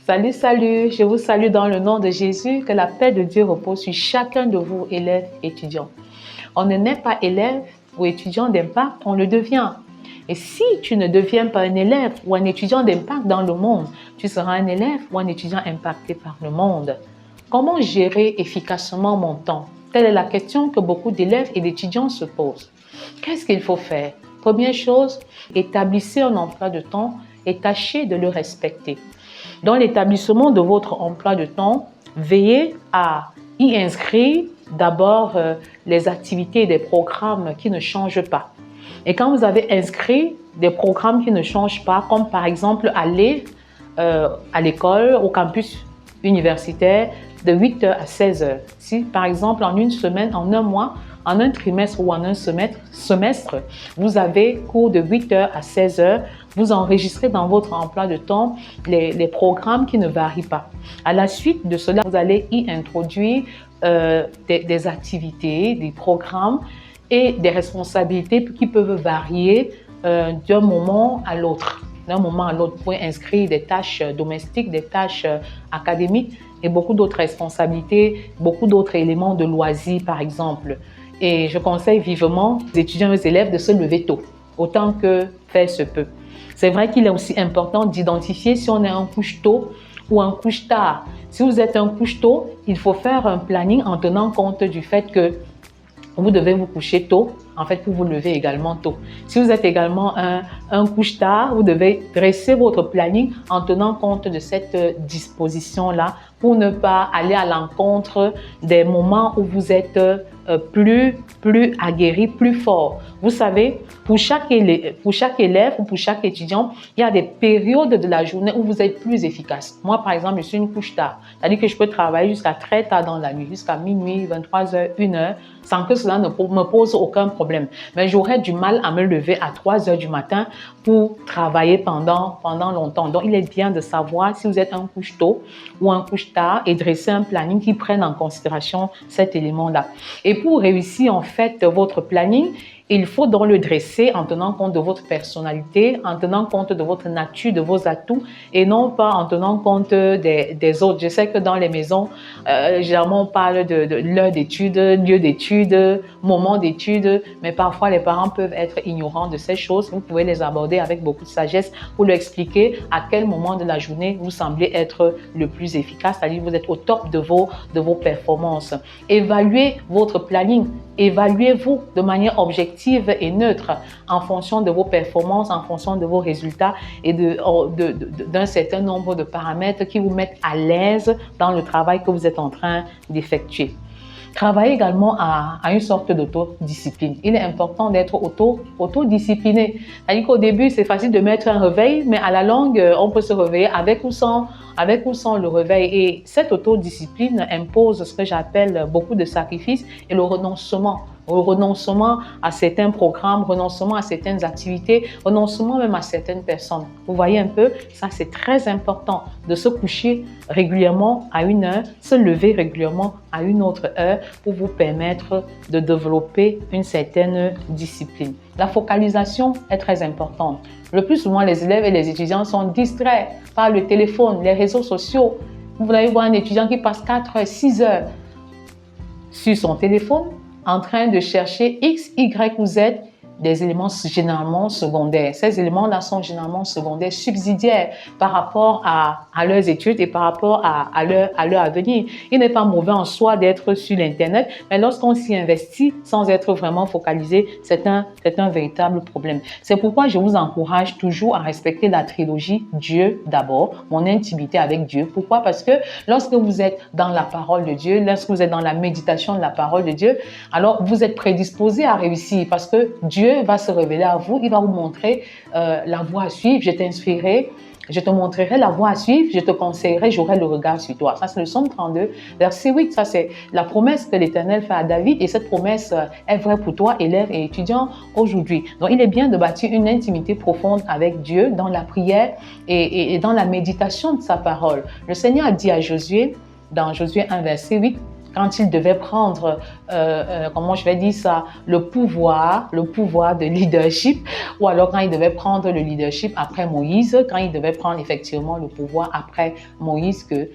Salut, salut, je vous salue dans le nom de Jésus, que la paix de Dieu repose sur chacun de vous, élèves, étudiants. On ne naît pas élève ou étudiant d'impact, on le devient. Et si tu ne deviens pas un élève ou un étudiant d'impact dans le monde, tu seras un élève ou un étudiant impacté par le monde. Comment gérer efficacement mon temps? Telle est la question que beaucoup d'élèves et d'étudiants se posent. Qu'est-ce qu'il faut faire? Première chose, établissez un emploi de temps et tâchez de le respecter. Dans l'établissement de votre emploi de temps, veillez à y inscrire d'abord les activités et des programmes qui ne changent pas. Et quand vous avez inscrit des programmes qui ne changent pas, comme par exemple aller à l'école, au campus universitaire de 8h à 16h. Si par exemple en une semaine, en un mois, en un trimestre ou en un semestre, vous avez cours de 8h à 16h, vous enregistrez dans votre emploi de temps les programmes qui ne varient pas. À la suite de cela, vous allez y introduire des activités, des programmes et des responsabilités qui peuvent varier d'un moment à l'autre. D'un moment à l'autre, vous pouvez inscrire des tâches domestiques, des tâches académiques et beaucoup d'autres responsabilités, beaucoup d'autres éléments de loisirs par exemple. Et je conseille vivement aux étudiants et aux élèves de se lever tôt, autant que faire se peut. C'est vrai qu'il est aussi important d'identifier si on est un couche tôt ou un couche tard. Si vous êtes un couche tôt, il faut faire un planning en tenant compte du fait que vous devez vous coucher tôt, en fait, pour vous lever également tôt. Si vous êtes également un couche tard, vous devez dresser votre planning en tenant compte de cette disposition-là pour ne pas aller à l'encontre des moments où vous êtes plus aguerri, plus fort. Vous savez, pour chaque élève ou pour chaque étudiant, il y a des périodes de la journée où vous êtes plus efficace. Moi, par exemple, je suis une couche tard. C'est-à-dire que je peux travailler jusqu'à très tard dans la nuit, jusqu'à minuit, 23h, 1h, sans que cela ne me pose aucun problème. Mais j'aurais du mal à me lever à 3h du matin pour travailler pendant longtemps. Donc, il est bien de savoir si vous êtes un couche tôt ou un couche tard et dresser un planning qui prenne en considération cet élément-là. Et pour réussir en fait votre planning, il faut donc le dresser en tenant compte de votre personnalité, en tenant compte de votre nature, de vos atouts et non pas en tenant compte des autres. Je sais que dans les maisons, généralement on parle de l'heure d'études, lieu d'études, moment d'études, mais parfois les parents peuvent être ignorants de ces choses. Vous pouvez les aborder avec beaucoup de sagesse pour leur expliquer à quel moment de la journée vous semblez être le plus efficace, c'est-à-dire vous êtes au top de vos performances. Évaluez votre planning, évaluez-vous de manière objective et neutre en fonction de vos performances, en fonction de vos résultats et d'un certain nombre de paramètres qui vous mettent à l'aise dans le travail que vous êtes en train d'effectuer. Travaillez également à une sorte d'autodiscipline. Il est important d'être autodiscipliné. C'est-à-dire qu'au début, c'est facile de mettre un réveil, mais à la longue, on peut se réveiller avec ou sans le réveil. Et cette autodiscipline impose ce que j'appelle beaucoup de sacrifices et le renoncement à certains programmes, renoncement à certaines activités, renoncement même à certaines personnes. Vous voyez un peu, ça c'est très important de se coucher régulièrement à une heure, se lever régulièrement à une autre heure pour vous permettre de développer une certaine discipline. La focalisation est très importante. Le plus souvent, les élèves et les étudiants sont distraits par le téléphone, les réseaux sociaux. Vous allez voir un étudiant qui passe 4 heures, 6 heures sur son téléphone en train de chercher X, Y ou Z, des éléments généralement secondaires. Ces éléments-là sont généralement secondaires, subsidiaires par rapport à leurs études et par rapport à leur avenir. Il n'est pas mauvais en soi d'être sur l'Internet, mais lorsqu'on s'y investit sans être vraiment focalisé, c'est un véritable problème. C'est pourquoi je vous encourage toujours à respecter la trilogie Dieu d'abord, mon intimité avec Dieu. Pourquoi? Parce que lorsque vous êtes dans la parole de Dieu, lorsque vous êtes dans la méditation de la parole de Dieu, alors vous êtes prédisposé à réussir parce que Dieu va se révéler à vous, il va vous montrer la voie à suivre, je t'inspirerai, je te montrerai la voie à suivre, je te conseillerai, j'aurai le regard sur toi. Ça, c'est le psaume 32, verset 8. Ça, c'est la promesse que l'Éternel fait à David et cette promesse est vraie pour toi, élève et étudiant, aujourd'hui. Donc, il est bien de bâtir une intimité profonde avec Dieu dans la prière et dans la méditation de sa parole. Le Seigneur a dit à Josué, dans Josué 1, verset 8, quand il devait prendre, comment je vais dire ça, le pouvoir de leadership, ou alors quand il devait prendre le leadership après Moïse, quand il devait prendre effectivement le pouvoir après Moïse, que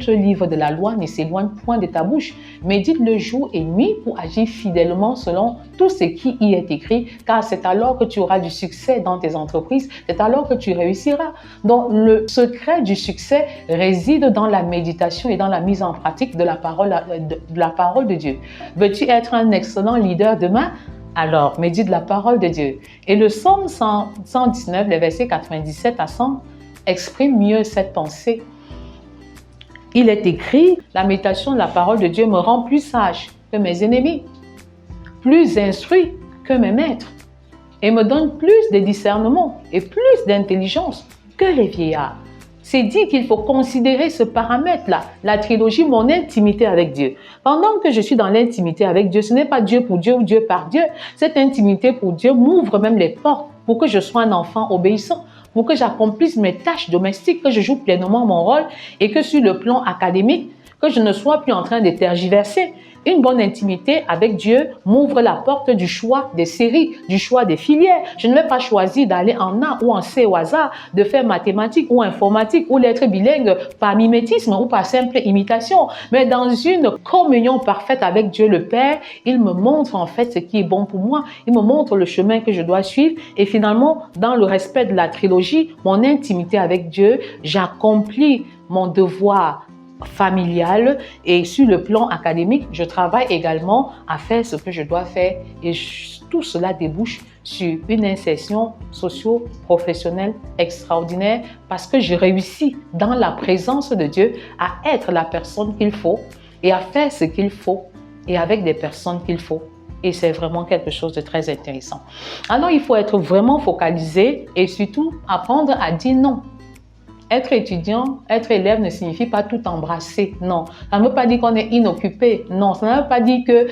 ce livre de la loi ne s'éloigne point de ta bouche. Médite le jour et nuit pour agir fidèlement selon tout ce qui y est écrit, car c'est alors que tu auras du succès dans tes entreprises, c'est alors que tu réussiras. Donc, le secret du succès réside dans la méditation et dans la mise en pratique de la parole de Dieu. Veux-tu être un excellent leader demain? Alors, médite la parole de Dieu. Et le psaume 119, les versets 97 à 100, exprime mieux cette pensée. Il est écrit, la méditation de la parole de Dieu me rend plus sage que mes ennemis, plus instruit que mes maîtres, et me donne plus de discernement et plus d'intelligence que les vieillards. C'est dit qu'il faut considérer ce paramètre-là, la trilogie, mon intimité avec Dieu. Pendant que je suis dans l'intimité avec Dieu, ce n'est pas Dieu pour Dieu ou Dieu par Dieu. Cette intimité pour Dieu m'ouvre même les portes pour que je sois un enfant obéissant, pour que j'accomplisse mes tâches domestiques, que je joue pleinement mon rôle et que sur le plan académique, que je ne sois plus en train de tergiverser. Une bonne intimité avec Dieu m'ouvre la porte du choix des séries, du choix des filières. Je ne vais pas choisir d'aller en A ou en C au hasard, de faire mathématiques ou informatique ou lettres bilingues par mimétisme ou par simple imitation. Mais dans une communion parfaite avec Dieu le Père, il me montre en fait ce qui est bon pour moi. Il me montre le chemin que je dois suivre. Et finalement, dans le respect de la trilogie, mon intimité avec Dieu, j'accomplis mon devoir familiale et sur le plan académique, je travaille également à faire ce que je dois faire et tout cela débouche sur une insertion socio-professionnelle extraordinaire parce que je réussis dans la présence de Dieu à être la personne qu'il faut et à faire ce qu'il faut et avec des personnes qu'il faut. Et c'est vraiment quelque chose de très intéressant. Alors, il faut être vraiment focalisé et surtout apprendre à dire non. Être étudiant, être élève ne signifie pas tout embrasser, non. Ça ne veut pas dire qu'on est inoccupé, non. Ça ne veut pas dire que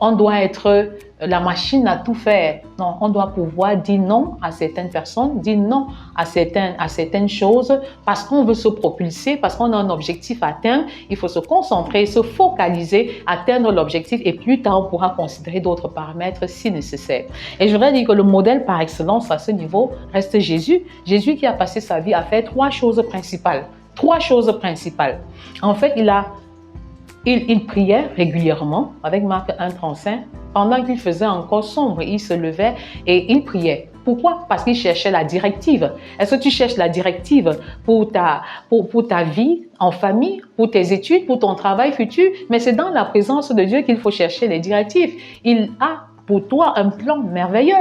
on doit être la machine à tout faire. Non, on doit pouvoir dire non à certaines personnes, dire non à certaines choses parce qu'on veut se propulser, parce qu'on a un objectif à atteindre. Il faut se concentrer, se focaliser, atteindre l'objectif et plus tard, on pourra considérer d'autres paramètres si nécessaire. Et je voudrais dire que le modèle par excellence à ce niveau reste Jésus. Jésus qui a passé sa vie à faire trois choses principales. Trois choses principales. En fait, il priait régulièrement avec Marc 1,35. Pendant qu'il faisait encore sombre, il se levait et il priait. Pourquoi? Parce qu'il cherchait la directive. Est-ce que tu cherches la directive pour ta vie en famille, pour tes études, pour ton travail futur? Mais c'est dans la présence de Dieu qu'il faut chercher les directives. Il a pour toi un plan merveilleux.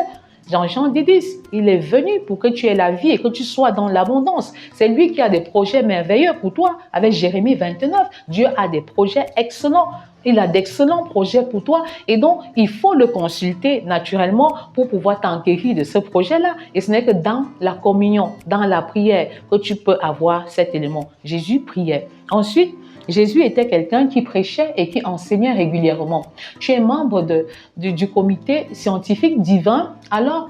Jean 10, il est venu pour que tu aies la vie et que tu sois dans l'abondance. C'est lui qui a des projets merveilleux pour toi. Avec Jérémie 29, Dieu a des projets excellents. Il a d'excellents projets pour toi et donc il faut le consulter naturellement pour pouvoir t'enquérir de ce projet-là. Et ce n'est que dans la communion, dans la prière que tu peux avoir cet élément. Jésus priait. Ensuite, Jésus était quelqu'un qui prêchait et qui enseignait régulièrement. Tu es membre du comité scientifique divin, alors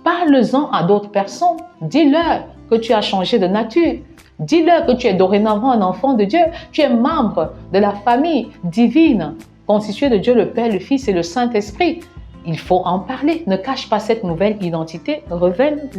parle-en à d'autres personnes. Dis-leur que tu as changé de nature. Dis-leur que tu es dorénavant un enfant de Dieu. Tu es membre de la famille divine, constituée de Dieu le Père, le Fils et le Saint-Esprit. Il faut en parler. Ne cache pas cette nouvelle identité. Révèle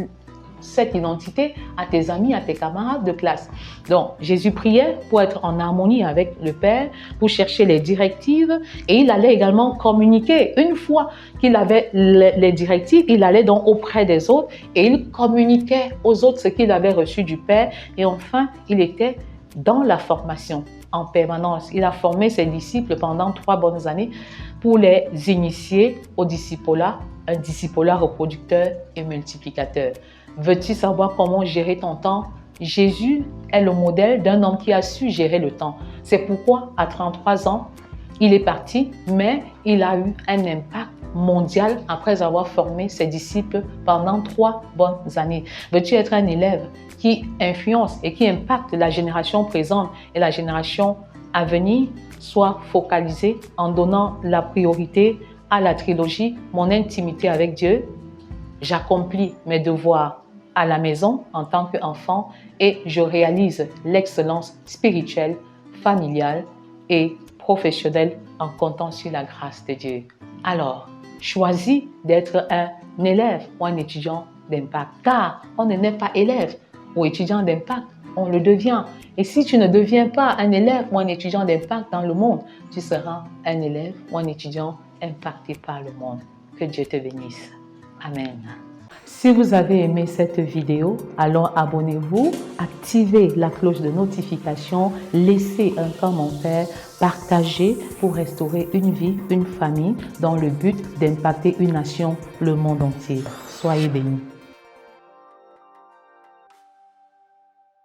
cette identité à tes amis, à tes camarades de classe. Donc, Jésus priait pour être en harmonie avec le Père, pour chercher les directives et il allait également communiquer. Une fois qu'il avait les directives, il allait donc auprès des autres et il communiquait aux autres ce qu'il avait reçu du Père et enfin, il était dans la formation en permanence. Il a formé ses disciples pendant 3 bonnes années pour les initier au discipulat, un discipulat reproducteur et multiplicateur. Veux-tu savoir comment gérer ton temps? Jésus est le modèle d'un homme qui a su gérer le temps. C'est pourquoi, à 33 ans, il est parti, mais il a eu un impact mondial après avoir formé ses disciples pendant 3 bonnes années. Veux-tu être un élève qui influence et qui impacte la génération présente et la génération à venir? Sois focalisé en donnant la priorité à la trilogie, mon intimité avec Dieu. J'accomplis mes devoirs à la maison en tant qu'enfant et je réalise l'excellence spirituelle, familiale et professionnel en comptant sur la grâce de Dieu. Alors, choisis d'être un élève ou un étudiant d'impact, car on ne naît pas élève ou étudiant d'impact, on le devient. Et si tu ne deviens pas un élève ou un étudiant d'impact dans le monde, tu seras un élève ou un étudiant impacté par le monde. Que Dieu te bénisse. Amen. Si vous avez aimé cette vidéo, alors abonnez-vous, activez la cloche de notification, laissez un commentaire, partagez pour restaurer une vie, une famille dans le but d'impacter une nation, le monde entier. Soyez bénis.